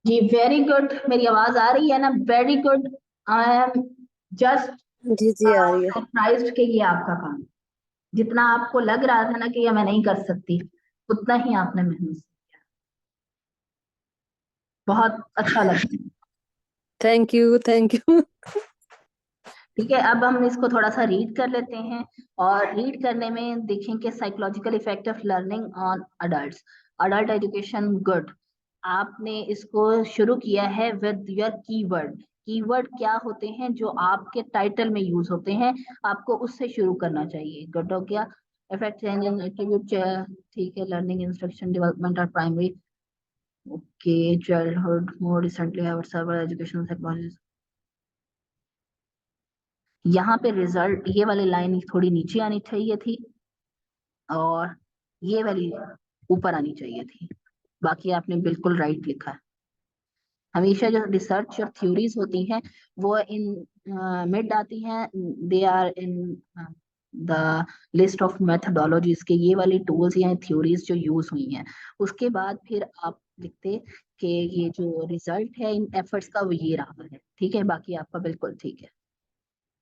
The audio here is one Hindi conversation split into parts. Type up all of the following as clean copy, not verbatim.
जी वेरी गुड। मेरी आवाज आ रही है ना? Very good. I am just जी जी आ रही है। सरप्राइज्ड कि ये आपका काम है। जितना आपको लग रहा था ना कि ये मैं नहीं कर सकती, उतना ही आपने मेहनत से किया। बहुत अच्छा लगा। Thank you thank you. ठीक है, अब हम इसको थोड़ा सा रीड कर लेते हैं। और रीड करने में देखें कि psychological effect of learning on adults, adult education good. आपने इसको शुरू किया है विद योर कीवर्ड। कीवर्ड क्या होते हैं जो आपके टाइटल में यूज होते हैं, आपको उससे शुरू करना चाहिए। गुड हो गया। इफेक्ट चेंज इन एट्रीब्यूट, ठीक है। लर्निंग इंस्ट्रक्शन डेवलपमेंट और primary, okay. Childhood more recently have server educational technology. यहाँ पे रिजल्ट, ये वाली लाइन थोड़ी नीचे आनी चाहिए थी, और ये वाली ऊपर आनी चाहिए थी। बाकी आपने बिल्कुल राइट लिखा है। हमेशा जो रिसर्च और थ्योरीज होती हैं वो इन मिड आती हैं, they are in the list of methodologies के, ये वाली टूल्स या थ्योरीज जो यूज हुई हैं। उसके बाद फिर आप लिखते कि ये जो रिजल्ट है इन एफर्ट्स का वो ये रहा है। ठीक है, बाकी आपका बिल्कुल ठीक है।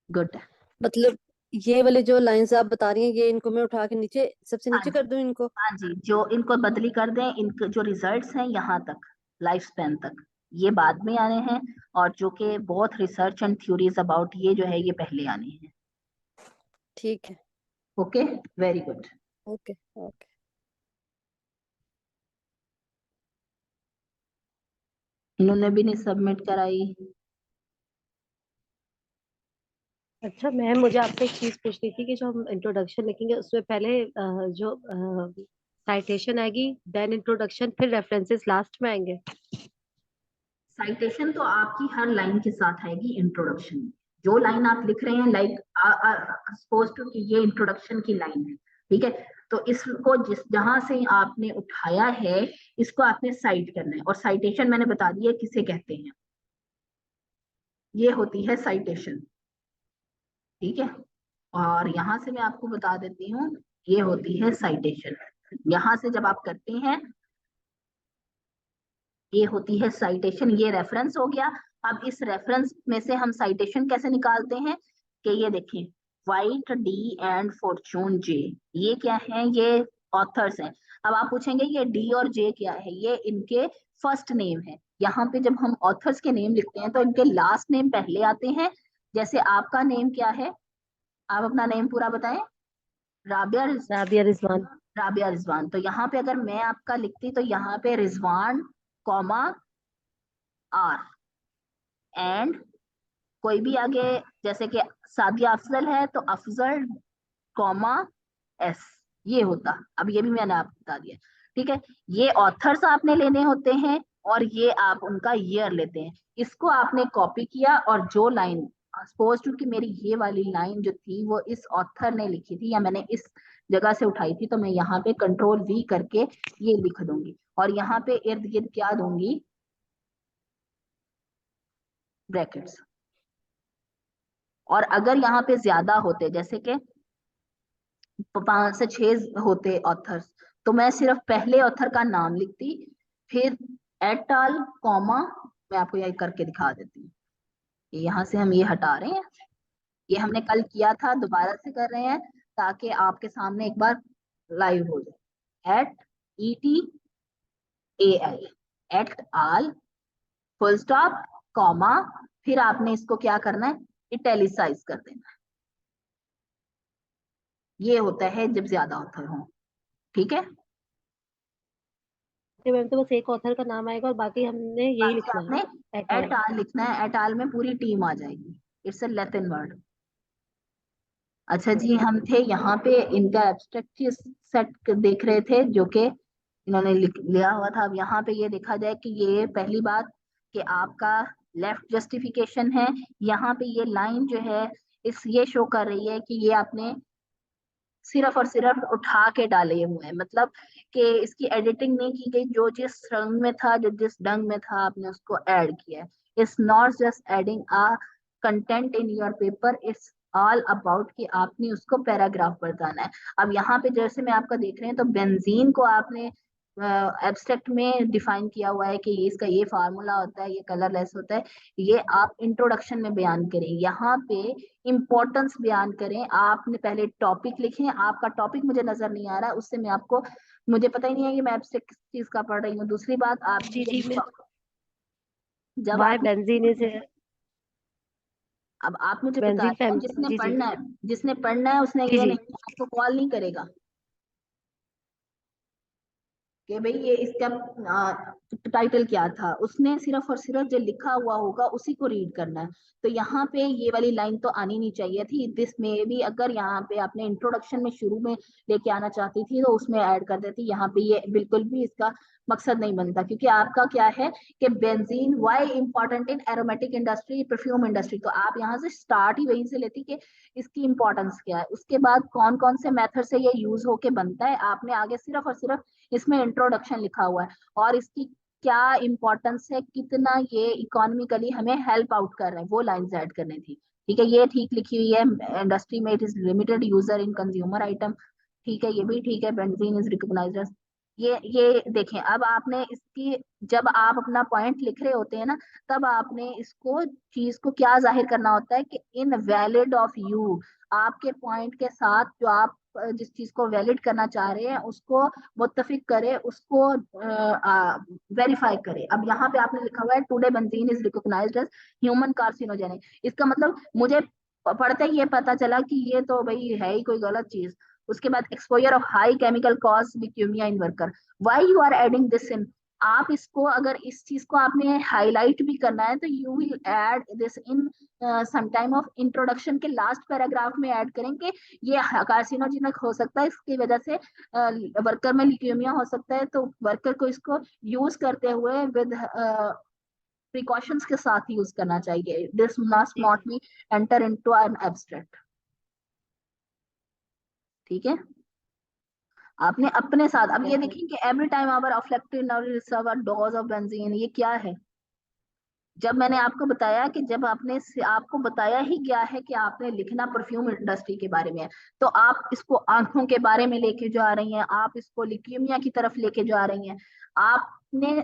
गुड। मतलब ये वाली जो लाइंस आप बता रही हैं, ये इनको मैं उठा के नीचे, सबसे हाँ नीचे जी, कर दूं इनको? हाँ जी, जो इनको बदली कर दें, इनके जो रिजल्ट्स हैं यहाँ तक, लाइफ स्पैन तक, ये बाद में आने हैं। और जो कि बहुत रिसर्च एंड थ्योरीज अबाउट ये जो है ये पहले आने हैं। ठीक है। Okay, very good. Okay okay. इन्होंने भी नहीं सबमिट कराई। अच्छा मैम, मुझे आपसे एक चीज पूछनी थी कि जो हम इंट्रोडक्शन लिखेंगे उसमें पहले जो साइटेशन आएगी, देन इंट्रोडक्शन, फिर रेफरेंसेस लास्ट में आएंगे। साइटेशन तो आपकी हर लाइन के साथ आएगी इंट्रोडक्शन में। जो लाइन आप लिख रहे हैं, लाइक सपोज टू कि ये इंट्रोडक्शन की लाइन है, ठीक है। तो इसको जिस जहां से आपने उठाया है, इसको आपने साइट करना है। और साइटेशन मैंने बता दिया किसे कहते हैं। ये होती है साइटेशन, ठीक है। और यहाँ से मैं आपको बता देती हूँ, ये होती है साइटेशन। यहाँ से जब आप करते हैं, ये होती है साइटेशन। ये रेफरेंस हो गया। अब इस रेफरेंस में से हम साइटेशन कैसे निकालते हैं, कि ये देखें, वाइट डी एंड फॉर्चून जे, ये क्या है? ये ऑथर्स हैं। अब आप पूछेंगे ये डी और जे क्या है? ये इनके फर्स्ट नेम है। यहाँ पे जब हम ऑथर्स के नेम लिखते हैं तो इनके लास्ट नेम पहले आते हैं। जैसे आपका नेम क्या है? आप अपना नेम पूरा बताएं। राबिया राबिया रिजवान। राबिया रिजवान। तो यहाँ पे अगर मैं आपका लिखती तो यहाँ पे रिजवान, कॉमा, आर, एंड कोई भी आगे, जैसे कि सादिया अफजल है तो अफजल, कॉमा, एस, ये होता। अब ये भी मैंने आपको बता दिया, ठीक है। ये ऑथर्स आपने लेने होते हैं, और ये आप उनका ईयर लेते हैं। इसको आपने कॉपी किया, और जो लाइन, सपोज टू कि मेरी ये वाली लाइन जो थी वो इस ऑथर ने लिखी थी या मैंने इस जगह से उठाई थी, तो मैं यहाँ पे कंट्रोल वी करके ये लिख दूंगी। और यहाँ पे इर्द गिर्द क्या दूंगी? ब्रैकेट्स। और अगर यहाँ पे ज्यादा होते, जैसे कि 5 से 6 होते ऑथर्स, तो मैं सिर्फ पहले ऑथर का नाम लिखती, फिर एट अल, कॉमा, मैं आपको ये करके दिखा देती हूँ। यहाँ से हम ये हटा रहे हैं। ये हमने कल किया था, दोबारा से कर रहे हैं ताकि आपके सामने एक बार लाइव हो जाए। Et, E T A L, et al, full stop, comma, फिर आपने इसको क्या करना है? इटैलिसाइज कर देना। ये होता है जब ज्यादा ऑथर हो, ठीक है। मैम तो बस एक ऑथर का नाम आएगा और बाकी हमने यही बाकी लिखना आपने है, एट एट ऑल। आल लिखना है। एट आल में पूरी टीम आ जाएगी। It's a Latin word. अच्छा जी, हम थे यहाँ पे इनका एब्स्ट्रैक्ट सेट देख रहे थे जो कि इन्होंने लिया हुआ था। अब यहाँ पे ये देखा जाए कि ये पहली बात कि आपका लेफ्ट जस्टिफिकेशन है। यहाँ पे ये लाइन जो है इस ये शो कर रही है कि ये आपने सिर्फ और सिर्फ उठा के डाले हुए हैं, मतलब कि इसकी एडिटिंग नहीं की गई। जो जिस रंग में था, जो जिस ढंग में था, आपने उसको ऐड किया है। It's not just adding a content in your paper, it's all about कि आपने उसको पैराग्राफ बताना है। अब यहाँ पे जैसे मैं आपका देख रहे हैं तो बेंजीन को आपने एब्स्ट्रैक्ट में डिफाइन किया हुआ है कि ये इसका ये फार्मूला होता है, ये कलरलेस होता है, ये आप इंट्रोडक्शन में बयान करें। यहाँ पे इम्पोर्टेंस बयान करें। आपने पहले टॉपिक लिखे, आपका टॉपिक मुझे नजर नहीं आ रहा है, उससे मैं आपको, मुझे पता ही नहीं है कि मैं एब्स्ट्रैक्ट किस चीज का पढ़ रही हूँ। दूसरी बात, जी आपने जी मिस, जब वाई आपने, बेंजीन इज, अब आप मुझे बता बेंजीन रहे हो, फैम, जिसने जी जी पढ़ना है, जिसने पढ़ना है उसने जी ये जी नहीं, आपको कॉल नहीं करेगा कि भाई ये इसका टाइटल क्या था। उसने सिर्फ और सिर्फ जो लिखा हुआ होगा उसी को रीड करना है। तो यहाँ पे ये वाली लाइन तो आनी नहीं चाहिए थी। दिस में भी अगर यहाँ पे आपने इंट्रोडक्शन में शुरू में लेके आना चाहती थी तो उसमें ऐड कर देती। यहाँ पे ये बिल्कुल भी इसका मकसद नहीं बनता, क्योंकि आपका क्या है कि benzene why important in aromatic industry, perfume industry. तो आप यहाँ से स्टार्ट ही वहीं से लेती कि इसकी इंपॉर्टेंस क्या है, उसके बाद कौन कौन से मेथड से ये यूज होके बनता है। आपने आगे सिर्फ और सिर्फ इसमें इंट्रोडक्शन लिखा हुआ है और इसकी क्या इंपॉर्टेंस है, कितना ये इकोनॉमिकली हमें हेल्प आउट कर रहे हैं, वो लाइंस ऐड करनी थी। ठीक है, ये ठीक लिखी हुई है। इंडस्ट्री में it is limited user in consumer item, ठीक है, ये भी ठीक है। बेंजीन इज रिकॉग्नाइज्ड, ये देखें। अब आपने इसकी, जब आप अपना पॉइंट लिख रहे होते हैं ना, तब आपने इसको चीज को क्या जाहिर करना होता है कि इन वैलिड ऑफ यू, आपके पॉइंट के साथ जो आप जिस चीज को वैलिड करना चाह रहे हैं उसको मुत्तफिक करे, उसको वेरीफाई करे। अब यहाँ पे आपने लिखा हुआ है today benzene is recognised as human carcinogenic. इसका मतलब मुझे पढ़ते ही ये पता चला कि ये तो भाई है ही कोई गलत चीज। उसके बाद exposure of high chemical cause leukaemia in worker, why you are adding this in. आप इसको, अगर इस चीज को आपने हाईलाइट भी करना है तो you will add this in some time of introduction के लास्ट पैराग्राफ में ऐड करेंगे। ये कार्सिनोजेनिक हो सकता है, इसकी वजह से वर्कर में ल्यूकेमिया हो सकता है, तो वर्कर को इसको यूज करते हुए विद प्रिकॉशंस के साथ यूज करना चाहिए। दिस मस्ट जी नॉट जी be enter into an abstract. ठीक है, आपने अपने साथ, अब ये यस मैम, देखें कि every time our affected dose of benzene, ये क्या है। जब मैंने आपको बताया कि जब आपने, आपको बताया ही गया है कि आपने लिखना परफ्यूम इंडस्ट्री के बारे में है, तो आप इसको आंखों के बारे में लेके जा रही हैं, आप इसको ल्यूकेमिया की तरफ लेके जा रही हैं। आपने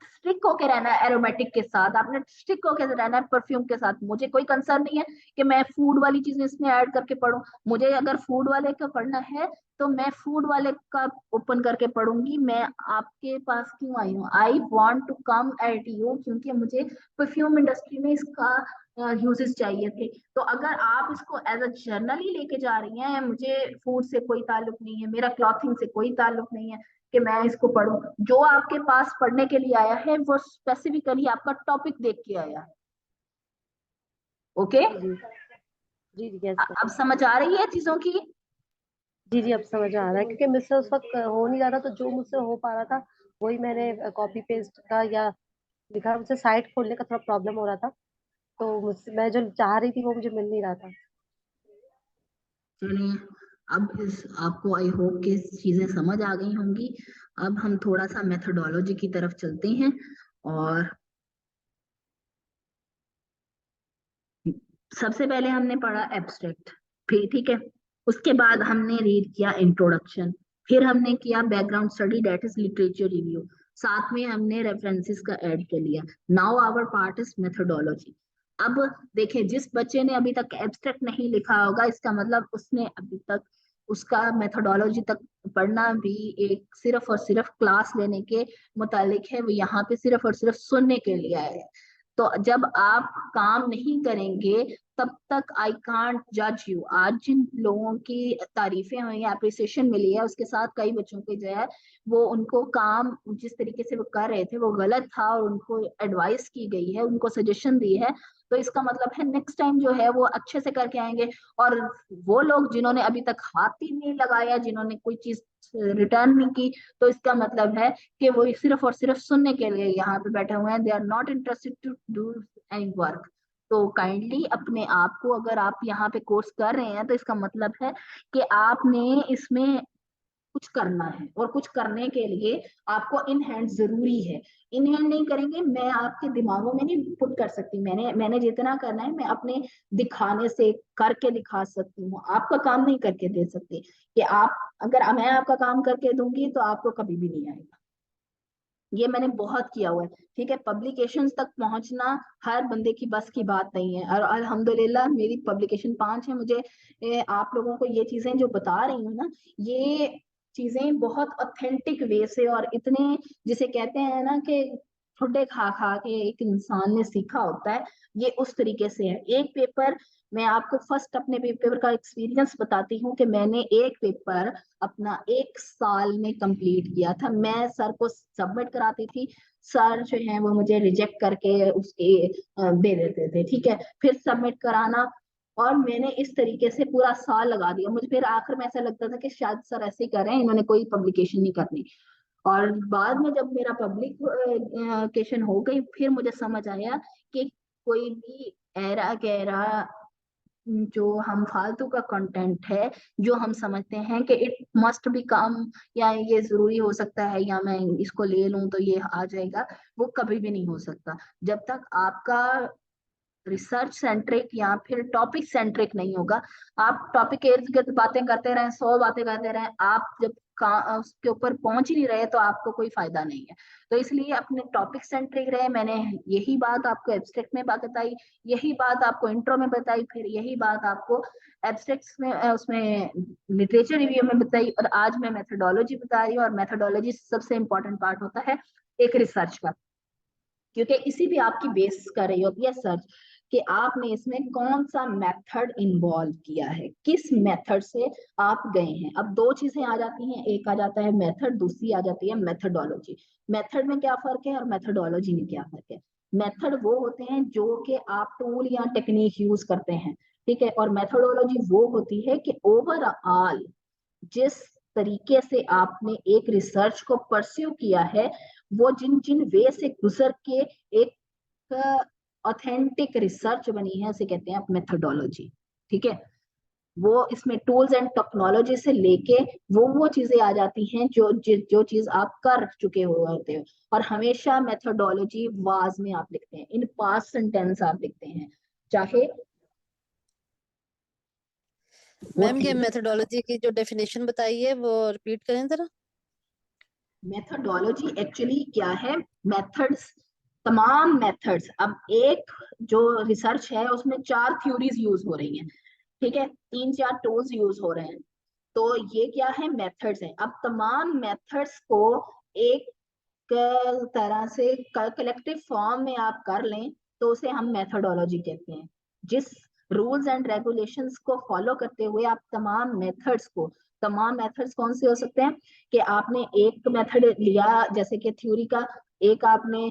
स्टिक होके रहना है एरोमेटिक के साथ, आपने स्टिक होके रहना है परफ्यूम के साथ। मुझे कोई कंसर्न नहीं है कि मैं फूड वाली चीजें इसमें ऐड करके पढूं। मुझे अगर फूड वाले का पढ़ना है तो मैं फूड वाले का ओपन करके पढ़ूंगी। मैं आपके पास क्यों आई हूँ, I want to come at you, क्योंकि मुझे परफ्यूम इंडस्ट्री में इसका यूजेस चाहिए थे। तो अगर आप इसको एज अ जर्नल ही लेके जा रही हैं, मुझे फूड से कोई ताल्लुक नहीं है, मेरा क्लॉथिंग से कोई ताल्लुक नहीं है कि मैं इसको पढूं। जो आपके पास पढ़ने के लिए आया है वो स्पेसिफिकली आपका टॉपिक देख के आया है। ओके, जी जी जी जी यस अब मैम, समझ आ रही है चीजों की। जी जी अब समझ आ रहा है, क्योंकि मुझसे उस वक्त हो नहीं रहा था, तो जो मुझसे हो पा रहा था वही मैंने कॉपी पेस्ट का या लिखा। मुझसे साइट खोलने का थोड़ा प्रॉब्लम हो रहा था, तो मुझसे, मैं जो चाह रही थी वो मुझे मिल नहीं रहा था। चलिए, अब इस आपको आई होप कि चीजें समझ आ गई होंगी। अब हम थोड़ा सा मेथोडोलॉजी की तरफ चलते हैं। और सबसे पहले हमने पढ़ा एब्स्ट्रैक्ट, फिर ठीक है, उसके बाद हमने रीड किया इंट्रोडक्शन, फिर हमने किया background study that is literature review, साथ में हमने रेफरेंसेस का ऐड कर लिया। Now our part is methodology. अब देखिए, जिस बच्चे ने अभी तक एब्स्ट्रैक्ट नहीं लिखा होगा, इसका मतलब उसने अभी तक उसका मेथोडोलॉजी तक पढ़ना भी एक सिर्फ और सिर्फ क्लास लेने के मुतालिक है, वो यहाँ पे सिर्फ और सिर्फ सुनने के लिए आए हैं। तो जब आप काम नहीं करेंगे तब तक आई कांट जज यू। आज जिन लोगों की तारीफें हुई, अप्रिसिएशन मिली है, उसके साथ कई बच्चों के जो है वो, उनको काम जिस तरीके से वो कर रहे थे वो गलत था और उनको एडवाइस की गई है, उनको सजेशन दी है। तो इसका मतलब है नेक्स्ट टाइम जो है वो अच्छे से करके आएंगे। और वो लोग जिन्होंने अभी तक हाथ ही नहीं लगाया, जिन्होंने कोई चीज रिटर्न नहीं की, तो इसका मतलब है कि वो सिर्फ और सिर्फ सुनने के लिए यहाँ पे बैठे हुए हैं, they are not interested to do any work. तो काइंडली अपने आप को, अगर आप यहाँ पे कोर्स कर रहे हैं तो इसका मतलब है कि आपने इसमें कुछ करना है, और कुछ करने के लिए आपको इन हैंड जरूरी है। इन हैंड नहीं करेंगे, मैं आपके दिमागों में नहीं पुट कर सकती। मैंने मैंने जितना करना है मैं अपने दिखाने से करके दिखा सकती हूँ, आपका काम नहीं करके दे सकती। कि आप, अगर मैं आपका काम करके दूंगी तो आपको कभी भी नहीं आएगा। ये मैंने बहुत किया हुआ है। ठीक है, पब्लिकेशंस तक पहुंचना हर बंदे की बस की बात नहीं है, और अल्हम्दुलिल्लाह मेरी पब्लिकेशन 5 है। मुझे आप लोगों को ये चीजें जो बता रही हूँ ना, ये चीजें बहुत ऑथेंटिक वे से, और इतने, जिसे कहते हैं ना कि ठुड्डे खा खा के एक इंसान ने सीखा होता है, ये उस तरीके से है। एक पेपर, मैं आपको फर्स्ट अपने पेपर का एक्सपीरियंस बताती हूँ कि मैंने एक पेपर अपना 1 साल में कंप्लीट किया था। मैं सर को सबमिट कराती थी, सर जो है वो मुझे रिजेक्ट करके उसके दे देते थे। ठीक है, फिर सबमिट कराना, और मैंने इस तरीके से पूरा साल लगा दिया। मुझे फिर आखिर में ऐसा लगता था कि शायद सर ऐसे ही कर रहे हैं, इन्होंने कोई पब्लिकेशन नहीं करनी। और बाद में जब मेरा पब्लिकेशन हो गई, फिर मुझे समझ आया कि कोई भी ऐरा गैरा जो हम फालतू का कंटेंट है, जो हम समझते हैं कि इट मस्ट बी कम, या ये जरूरी हो सकता है, या मैं इसको ले लूं तो ये आ जाएगा, वो कभी भी नहीं हो सकता जब तक आपका रिसर्च सेंट्रिक या फिर टॉपिक सेंट्रिक नहीं होगा। आप टॉपिक के इर्द गिर्द बातें करते रहें, 100 बातें करते रहें, आप जब उसके ऊपर पहुंच ही नहीं रहे तो आपको कोई फायदा नहीं है। तो इसलिए अपने टॉपिक सेंट्रिक रहे। मैंने यही बात आपको एब्स्ट्रैक्ट में बात बताई, यही बात आपको इंट्रो में बताई, फिर यही बात आपको एब्स्ट्रैक्ट्स में उसमें लिटरेचर रिव्यू में बताई, और आज मैं मेथोडोलॉजी बता रही हूँ। और मेथोडोलॉजी सबसे इंपॉर्टेंट पार्ट होता है एक रिसर्च का, क्योंकि इसी भी आपकी बेस कर रही होती है सर्च, कि आपने इसमें कौन सा मेथड इन्वॉल्व किया है, किस मेथड से आप गए हैं। अब दो चीजें आ जाती हैं, एक आ जाता है मेथड, दूसरी आ जाती है मेथडोलॉजी। मेथड में क्या फर्क है और मेथडोलॉजी में क्या फर्क है? मेथड वो होते हैं जो कि आप टूल या टेक्निक यूज करते हैं, ठीक है, और मेथडोलॉजी वो होती है कि ओवरऑल जिस तरीके से आपने एक रिसर्च को परस्यू किया है, वो जिन जिन वे से गुजर के एक ऑथेंटिक रिसर्च बनी है, उसे कहते हैं मेथोडोलॉजी। ठीक है, वो इसमें टूल्स एंड टेक्नोलॉजी से लेके वो चीजें आ जाती हैं जो चीज आप कर चुके हो होते हो। और हमेशा मेथोडोलॉजी वाज में आप लिखते हैं, इन पास्ट सेंटेंस आप लिखते हैं, चाहे वो मैम ये मेथोडोलॉजी की जो डेफिनेशन बताई है वो रिपीट करें जरा। मेथोडोलॉजी एक्चुअली क्या है? मेथड्स, तमाम मेथड्स। अब एक जो रिसर्च है उसमें 4 थ्योरीज यूज हो रही हैं, ठीक है, 3-4 टूल्स यूज हो रहे हैं, तो ये क्या है? मेथड्स है। अब तमाम मेथड्स को एक तरह से कलेक्टिव फॉर्म में आप कर लें तो उसे हम मेथोडोलॉजी कहते हैं। जिस रूल्स एंड रेगुलेशंस को फॉलो करते हुए आप तमाम मेथड्स को, तमाम मेथड्स कौन से हो सकते हैं? कि आपने एक मेथड लिया जैसे कि थ्योरी का, एक आपने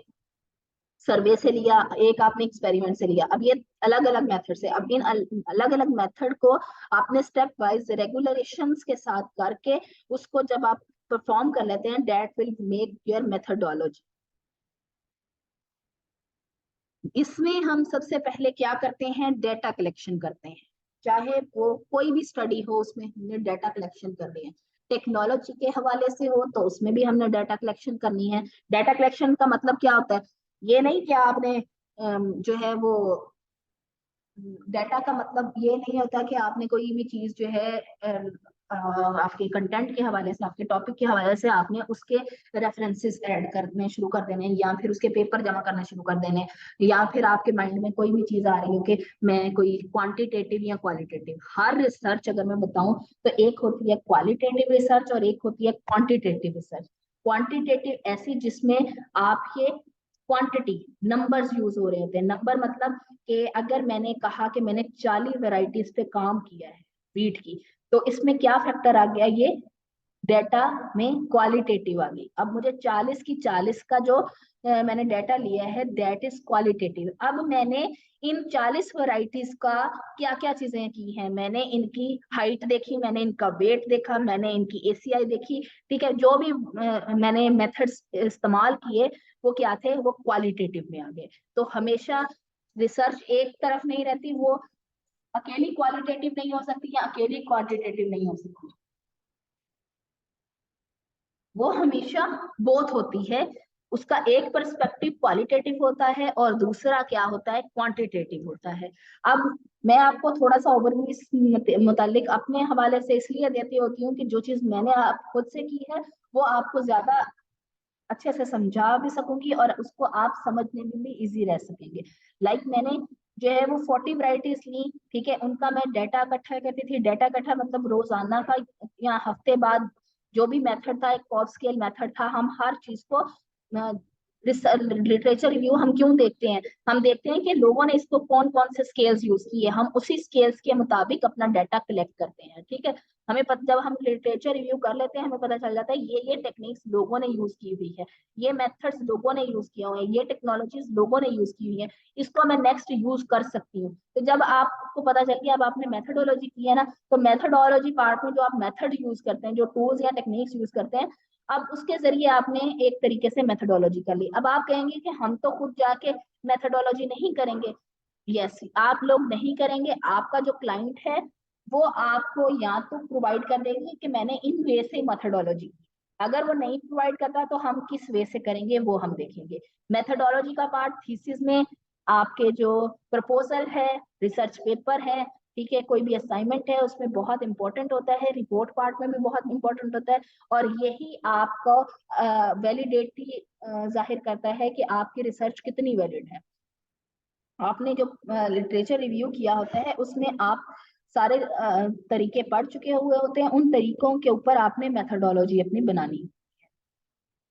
सर्वे से लिया, एक आपने एक्सपेरिमेंट से लिया। अब ये अलग अलग मेथड्स है। अब इन अलग अलग मेथड को आपने स्टेप वाइज रेगुलेशंस के साथ करके उसको जब आप परफॉर्म कर लेते हैं, that will make your methodology. इसमें हम सबसे पहले क्या करते हैं? डेटा कलेक्शन करते हैं। चाहे वो कोई भी स्टडी हो, उसमें हमने डेटा कलेक्शन करनी है। टेक्नोलॉजी के हवाले से हो तो उसमें भी हमने डेटा कलेक्शन करनी है। डेटा कलेक्शन का मतलब क्या होता है? ये नहीं कि आपने जो है वो, डाटा का मतलब ये नहीं होता कि आपने कोई भी चीज जो है आपके कंटेंट के हवाले से, आपके टॉपिक के हवाले से आपने उसके रेफरेंसेस ऐड करने शुरू कर देने, या फिर उसके पेपर जमा करना शुरू कर देने, या फिर आपके माइंड में कोई भी चीज आ रही हो कि मैं कोई क्वांटिटेटिव या क्वालिटेटिव। हर रिसर्च अगर मैं बताऊं तो एक होती है क्वालिटेटिव रिसर्च और एक होती है क्वांटिटेटिव रिसर्च। क्वांटिटेटिव ऐसी जिसमें आपके क्वांटिटी, नंबर्स यूज हो रहे होते हैं। नंबर मतलब कि अगर मैंने कहा कि मैंने 40 वेराइटीज पे काम किया है वीट की, तो इसमें क्या फैक्टर आ गया? ये डेटा में क्वालिटेटिव आ गई। अब मुझे 40 की 40 का जो मैंने डेटा लिया है, दैट इज क्वालिटेटिव। अब मैंने इन 40 वैरायटीज का क्या क्या चीजें की हैं? मैंने इनकी हाइट देखी, मैंने इनका वेट देखा, मैंने इनकी एसीआई देखी, ठीक है, जो भी मैंने मेथड्स इस्तेमाल किए वो क्या थे? वो क्वालिटेटिव में आ गए। तो हमेशा रिसर्च एक तरफ नहीं रहती, वो अकेली क्वालिटेटिव नहीं हो सकती या अकेली क्वांटिटेटिव नहीं हो सकती। वो हमेशा बोथ होती है। उसका एक पर्सपेक्टिव क्वालिटेटिव होता है और दूसरा क्या होता है, क्वांटिटेटिव होता है। अब मैं आपको थोड़ा सा ओवरव्यू इस मुतालिक अपने हवाले से इसलिए देती होती हूँ कि जो चीज मैंने आप खुद से की है वो आपको ज्यादा अच्छे से समझा भी सकूंगी और उसको आप समझने में भी इजी रह सकेंगे। मैंने जो है वो 40 वैरायटीज ली, ठीक है, उनका मैं डाटा इकट्ठा करती थी। डाटा इकट्ठा मतलब रोजाना का या हफ्ते बाद जो भी मेथड था, एक पॉप स्केल मेथड था। हम हर चीज को लिटरेचर रिव्यू हम क्यों देखते हैं, हम देखते हैं कि लोगों ने इसको कौन कौन से स्केल्स यूज किए, हम उसी स्केल्स के मुताबिक अपना डाटा कलेक्ट करते हैं, ठीक है। हमें जब हम लिटरेचर रिव्यू कर लेते हैं हमें पता चल जाता है ये टेक्निक्स लोगों ने यूज की हुई है, ये मेथड्स लोगों ने यूज किए हुए हैं, ये टेक्नोलॉजीज लोगों ने यूज की हुई है, इसको मैं नेक्स्ट यूज कर सकती हूँ। तो जब आपको पता चल गया, अब आपने मेथडोलॉजी की है ना, तो मेथडोलॉजी पार्ट में जो आप मेथड यूज करते हैं, जो टूल्स या टेक्निक्स यूज करते हैं, अब उसके जरिए आपने एक तरीके से मेथडोलॉजी कर ली। अब आप कहेंगे कि हम तो खुद जाके मेथडोलॉजी नहीं करेंगे। यस, आप लोग नहीं करेंगे, आपका जो क्लाइंट है वो आपको या तो प्रोवाइड कर देंगे कि मैंने इन वे से मेथडोलॉजी की। अगर वो नहीं प्रोवाइड करता तो हम किस वे से करेंगे वो हम देखेंगे। मेथडोलॉजी का पार्ट थीसिस में आपके जो प्रपोजल है, रिसर्च पेपर है, ठीक है, कोई भी असाइनमेंट है उसमें बहुत इंपॉर्टेंट होता है, रिपोर्ट पार्ट में भी बहुत इंपॉर्टेंट होता है। और यही आपको वैलिडेटी जाहिर करता है कि आपकी रिसर्च कितनी वैलिड है। आपने जो लिटरेचर रिव्यू किया होता है उसमें आप सारे तरीके पढ़ चुके हुए होते हैं, उन तरीकों के ऊपर आपने मेथडोलॉजी अपनी बनानी।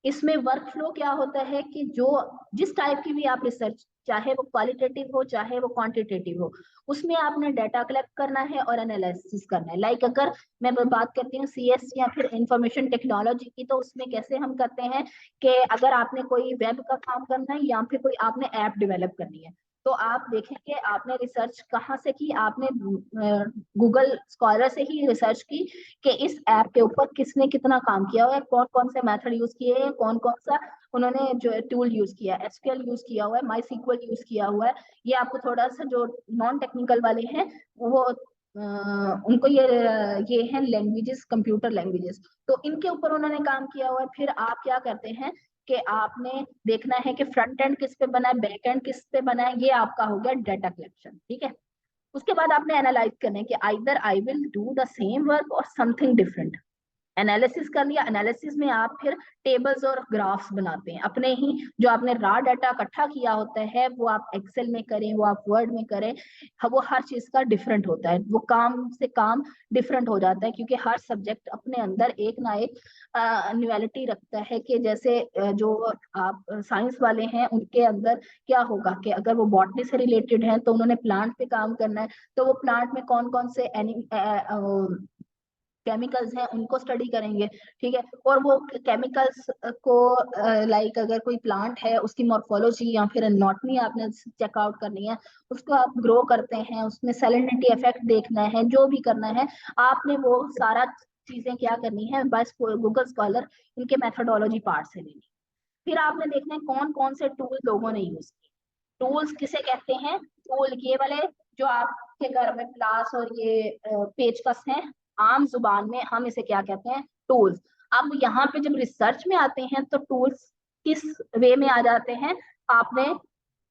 इसमें वर्क फ्लो क्या होता है कि जो जिस टाइप की भी आप रिसर्च, चाहे वो क्वालिटेटिव हो चाहे वो क्वांटिटेटिव हो, उसमें आपने डाटा कलेक्ट करना है और एनालिसिस करना है। अगर मैं बात करती हूँ सीएस या फिर इंफॉर्मेशन टेक्नोलॉजी की, तो उसमें कैसे हम करते हैं कि अगर आपने कोई वेब का काम करना है या फिर कोई आपने ऐप डेवलप करनी है, तो आप देखेंगे आपने रिसर्च कहाँ से की, आपने गूगल स्कॉलर से ही रिसर्च की कि इस ऐप के ऊपर किसने कितना काम किया हुआ है, कौन कौन से मेथड यूज किए हैं, कौन कौन सा उन्होंने जो टूल यूज किया है, एसक्यूएल यूज किया हुआ है, माई सीक्वल यूज किया हुआ है। ये आपको थोड़ा सा जो नॉन टेक्निकल वाले हैं वो उनको ये है लैंग्वेजेस, कंप्यूटर लैंग्वेजेस, तो इनके ऊपर उन्होंने काम किया हुआ है। फिर आप क्या करते हैं कि आपने देखना है कि फ्रंट एंड किस पे बना है, बैक एंड किस पे बना है, ये आपका हो गया डाटा कलेक्शन, ठीक है। उसके बाद आपने एनालाइज करना है कि either I will do the same work और समथिंग डिफरेंट। एनालिसिस कर लिया, एनालिसिस में आप फिर टेबल्स और ग्राफ्स बनाते हैं अपने ही, जो आपने रॉ डाटा इकट्ठा किया होता है वो आप एक्सेल में करें, वो आप वर्ड में करें, वो हर चीज का डिफरेंट होता है, वो काम से काम डिफरेंट हो जाता है, क्योंकि हर सब्जेक्ट अपने अंदर एक ना एक न्यूअलिटी रखता है। कि जैसे जो आप साइंस वाले हैं उनके अंदर क्या होगा कि अगर वो बॉटनी से रिलेटेड है तो उन्होंने प्लांट पे काम करना है, तो वो प्लांट में कौन कौन से केमिकल्स हैं उनको स्टडी करेंगे, ठीक है। और वो केमिकल्स को अगर कोई प्लांट है उसकी मॉर्फोलॉजी या फिर एनाटॉमी आपने चेकआउट करनी है, उसको आप ग्रो करते हैं, उसमें सैलिनिटी इफेक्ट देखना है, जो भी करना है आपने वो सारा चीजें क्या करनी है, बस गूगल स्कॉलर इनके मेथोडोलॉजी पार्ट से लेनी। फिर आपने देखना है कौन कौन से टूल लोगों ने यूज किए। टूल्स किसे कहते हैं, टूल ये वाले जो आपके घर में प्लास और ये पेचकस हैं, आम जुबान में हम इसे क्या कहते हैं, टूल्स। अब यहाँ पे जब रिसर्च में आते हैं तो टूल्स किस वे में आ जाते हैं, आपने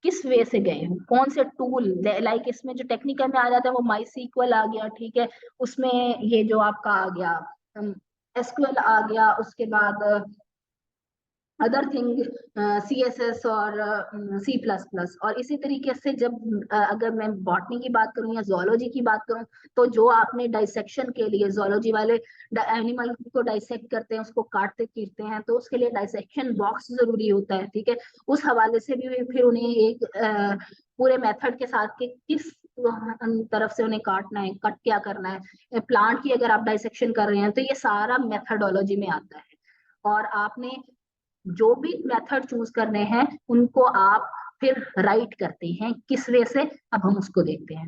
किस वे से गए हो, कौन से टूल। इसमें जो टेक्निकल में आ जाता है वो माई सीक्वल आ गया, ठीक है, उसमें ये जो आपका आ गया एसक्यूएल आ गया, उसके बाद other thing C S S और सी प्लस प्लस। और इसी तरीके से जब अगर मैं बॉटनी की बात करूं या जोलॉजी की बात करूं, तो जो आपने डाइसेक्शन के लिए जोलॉजी वाले एनिमल को डाइसेक्ट करते हैं, उसको काटते चीरते हैं, तो उसके लिए डाइसेक्शन बॉक्स जरूरी होता है, ठीक है। उस हवाले से भी फिर उन्हें एक पूरे मेथड के साथ के किस तरफ से उन्हें काटना है, कट क्या करना है, प्लांट की अगर आप डाइसेक्शन कर रहे हैं तो ये सारा मेथडोलॉजी में आता है। और आपने जो भी मेथड चूज करने हैं उनको आप फिर राइट करते हैं किस वे से, अब हम उसको देखते हैं।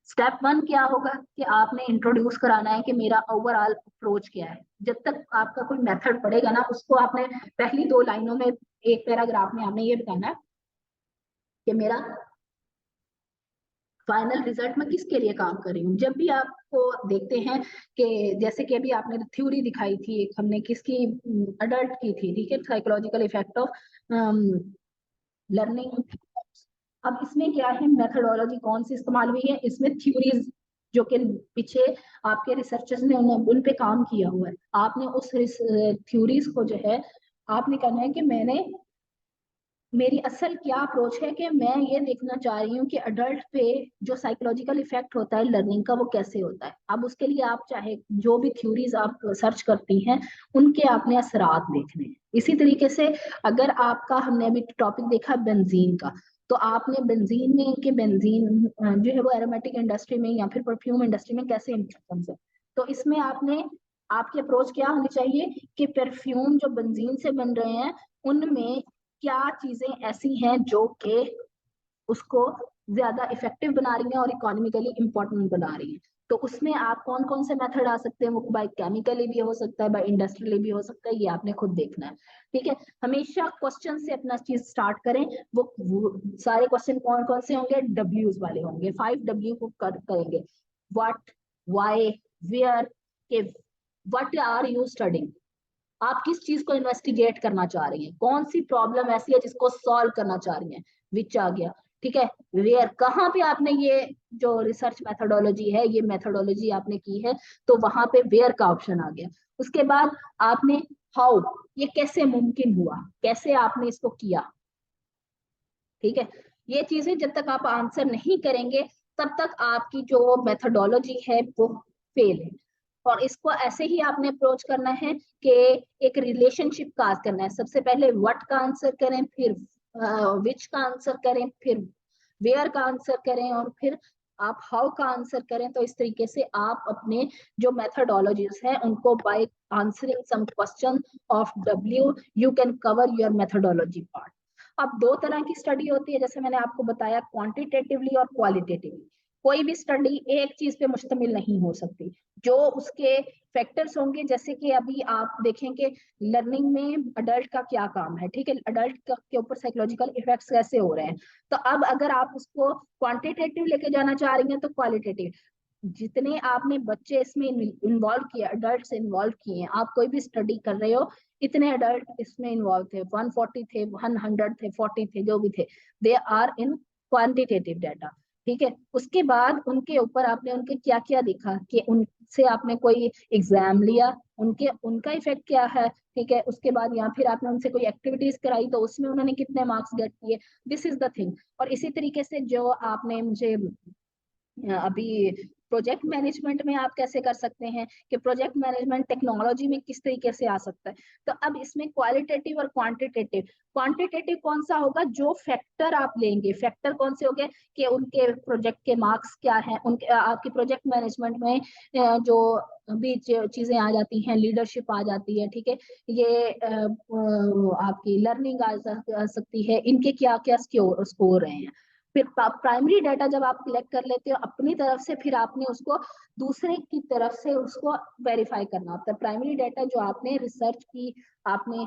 स्टेप वन क्या होगा कि आपने इंट्रोड्यूस कराना है कि मेरा ओवरऑल अप्रोच क्या है। जब तक आपका कोई मेथड पड़ेगा ना, उसको आपने पहली 2 लाइनों में, एक पैराग्राफ में आपने ये बताना है कि मेरा फाइनल रिजल्ट में किसके लिए काम कर रही हूँ। जब भी आपको देखते हैं कि जैसे कि अभी आपने थ्योरी दिखाई थी एक, हमने किसकी, अडल्ट की थी, ठीक है, साइकोलॉजिकल इफेक्ट ऑफ लर्निंग। अब इसमें क्या है, मेथोडोलॉजी कौन सी इस्तेमाल हुई है, इसमें थ्योरीज जो कि पीछे आपके रिसर्चर्स ने उन पे काम किया हुआ है, आपने उस थ्योरीज को जो है आपने कहना है कि मेरी असल क्या अप्रोच है कि मैं ये देखना चाह रही हूँ कि अडल्ट पे जो साइकोलॉजिकल इफेक्ट होता है लर्निंग का वो कैसे होता है। अब उसके लिए आप चाहे जो भी थ्योरीज आप सर्च करती हैं उनके आपने असरात देखने हैं। इसी तरीके से अगर आपका, हमने अभी टॉपिक देखा बेंजीन का, तो आपने बेंजीन में कि बेंजीन जो है वो एरोमेटिक इंडस्ट्री में या फिर परफ्यूम इंडस्ट्री में कैसे इम्पोर्टेंस है, तो इसमें आपने, आपकी अप्रोच क्या होनी चाहिए कि परफ्यूम जो बेंजीन से बन रहे हैं उनमें क्या चीजें ऐसी हैं जो कि उसको ज्यादा इफेक्टिव बना रही हैं और इकोनॉमिकली इंपॉर्टेंट बना रही हैं। तो उसमें आप कौन कौन से मेथड आ सकते हैं, वो बाय केमिकली भी हो सकता है, बाय इंडस्ट्रियली भी हो सकता है, ये आपने खुद देखना है। ठीक है, हमेशा क्वेश्चन से अपना चीज स्टार्ट करें। वो सारे क्वेश्चन कौन कौन से होंगे, डब्ल्यूज वाले होंगे, 5 W को करेंगे। व्हाट, व्हाई, वेयर, के व्हाट आर यू स्टडिंग, आप किस चीज को इन्वेस्टिगेट करना चाह रही हैं, कौन सी प्रॉब्लम ऐसी है जिसको सॉल्व करना चाह रही हैं, विच आ गया। ठीक है, वेयर, कहाँ पे आपने ये जो रिसर्च मेथोडोलॉजी है ये मेथोडोलॉजी आपने की है, तो वहां पे वेयर का ऑप्शन आ गया। उसके बाद आपने हाउ, ये कैसे मुमकिन हुआ, कैसे आपने इसको किया। ठीक है, ये चीजें जब तक आप आंसर नहीं करेंगे तब तक आपकी जो मेथोडोलॉजी है वो फेल है। और इसको ऐसे ही आपने अप्रोच करना है कि एक रिलेशनशिप का करना है। सबसे पहले व्हाट का आंसर करें, फिर विच का आंसर करें, फिर वेयर का आंसर करें, और फिर आप हाउ का आंसर करें। तो इस तरीके से आप अपने जो मेथोडोलॉजीज हैं उनको by answering some question of W you can cover your methodology part. अब दो तरह की स्टडी होती है, जैसे मैंने आपको बताया, क्वांटिटेटिवली और क्वालिटेटिवली। कोई भी स्टडी एक चीज पे मुश्तमिल नहीं हो सकती, जो उसके फैक्टर्स होंगे। जैसे कि अभी आप देखें कि लर्निंग में अडल्ट का क्या काम है, ठीक है, अडल्ट के ऊपर साइकोलॉजिकल इफेक्ट्स कैसे हो रहे हैं। तो अब अगर आप उसको क्वांटिटेटिव लेके जाना चाह रही हैं तो क्वालिटेटिव, जितने आपने बच्चे इसमें इन्वॉल्व किए, अडल्ट से इन्वॉल्व किए हैं, आप कोई भी स्टडी कर रहे हो, इतने अडल्ट इसमें इन्वॉल्व थे, 140 थे, 100 थे, 40 थे, जो भी थे, they are in quantitative data. ठीक है, उसके बाद उनके ऊपर आपने उनके क्या क्या देखा कि उनसे आपने कोई एग्जाम लिया, उनके उनका इफेक्ट क्या है। ठीक है, उसके बाद या फिर आपने उनसे कोई एक्टिविटीज कराई तो उसमें उन्होंने कितने मार्क्स गेट किए। This is the thing. और इसी तरीके से जो आपने मुझे अभी प्रोजेक्ट मैनेजमेंट में आप कैसे कर सकते हैं कि प्रोजेक्ट मैनेजमेंट टेक्नोलॉजी में किस तरीके से आ सकता है। तो अब इसमें क्वालिटेटिव और क्वांटिटेटिव, क्वांटिटेटिव कौन सा होगा, जो फैक्टर आप लेंगे, फैक्टर कौन से होंगे कि उनके प्रोजेक्ट के मार्क्स क्या हैं, उनके आपकी प्रोजेक्ट मैनेजमेंट में जो भी चीजें आ जाती हैं, लीडरशिप आ जाती है, ठीक है, ये आपकी लर्निंग आ सकती है, इनके क्या क्या स्कोर रहे हैं। फिर प्राइमरी डाटा जब आप कलेक्ट कर लेते हो अपनी तरफ से, फिर आपने उसको दूसरे की तरफ से उसको वेरीफाई करना होता है। प्राइमरी डाटा जो आपने रिसर्च की, आपने